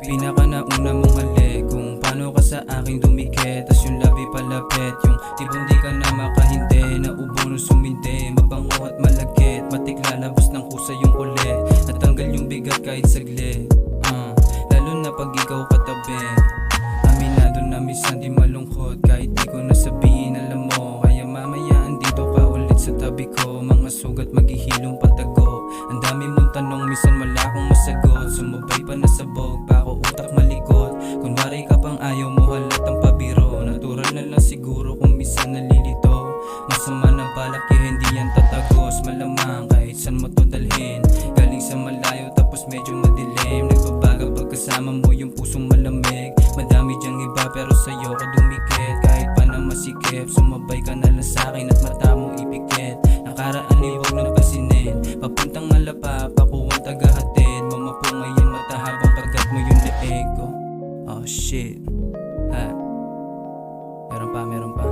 Pinaka nauna mong halik kung paano ka sa aking dumikit. Tas yung labi palapit, yung tipong di ka na makahindi. Naubo nung sumindi, mabango at malagkit. Matik lalabas ng kusa yung kulit. Natanggal yung bigat kahit saglit, lalo na pag ikaw katabi. Aminado na minsan di malungkot kahit di ko nasabihin, alam mo. Kaya mamaya andito ka ulit sa tabi ko. Mga sugat maghihilong patago. Ang dami mong tanong, minsan wala akong masagot. Sumabay pa nasabog, pa ako utak malikot. Kunwari ka pang ayaw mo halatang pabiro. Natural na lang siguro kung minsan nalilito. Masama na balak hindi yan tatagos. Malamang kahit saan mo to dalhin. Galing sa malayo tapos medyo madilim. Nagbabaga pag kasama mo yung pusong malamig. Madami dyang iba pero sa'yo ko dumikit. Kahit pa na masikip, sumabay ka na lang sa'kin at mata mo ipikit. Nakaraan ay huwag nang pansinin. Papuntang malapa, pakuwang tagahatid. Mamapo ngayon mata habang kagat mo yung leeg ko. Oh shit, ha. Meron pa.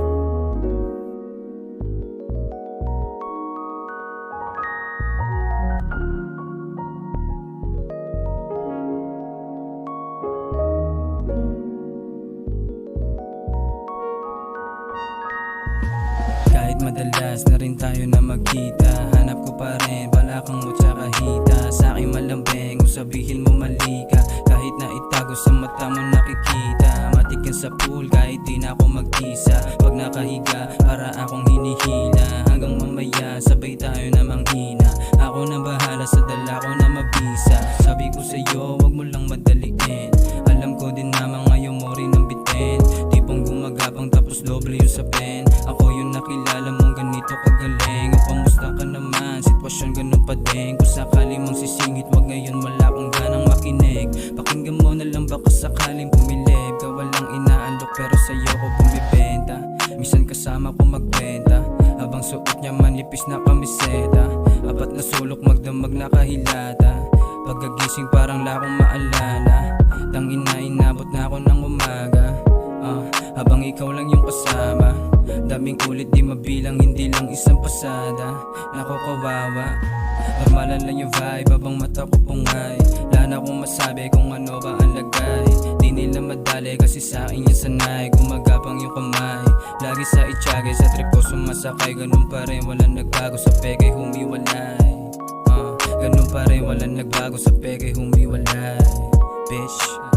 Kahit madalas na rin tayo na magkita, hanap ko pa rin balakang mo tsaka hita. Sa akin malambing kung sabihin mo mali ka. Kahit na itago sa mata mo nakikita. Matikin sa pool kahit di na ako mag-isa. Pag nakahiga para akong hinihila. Hanggang mamaya sabay tayo na manghina. Ako na bahala sa dala ko na mabisa. Sabi ko sa'yo wag mo lang madaliin. Alam ko din naman ngayon mo rin ang bitin. Tipong gumagapang tapos doble yung sapin. Ako yung nakilala mong ganito kagaling. O kamusta ka naman, sitwasyon ganun pa din. Kung sakali mong sisingit wag ngayon wala akong ganang makinig. Pakinggan mo na lang baka sakaling bumilib. Ka walang inaalok pero sa'yo ko bumibenta. Minsan kasama ko magkwenta habang suot niya manipis na kamiseta. Apat na sulok magdamag na kahilata. Pagkagising parang lakong maalala. Tangina inabot na ako ng umaga. Habang ikaw lang yung kasama. Daming ulit di mabilang, hindi lang isang pasada. Nako kawawa, normalan lang yung vibe habang mata ko pungay. Wala na akong masabi kung ano ba ang lagay. Di nila madali kasi sa akin yan sanay. Gumagapang yung kamay, lagi sa itsagay. Sa trip ko sumasakay, ganun pa rin walang nagbago sa peke humiwalay. Ganun pa rin walang nagbago sa peke humiwalay. Bitch.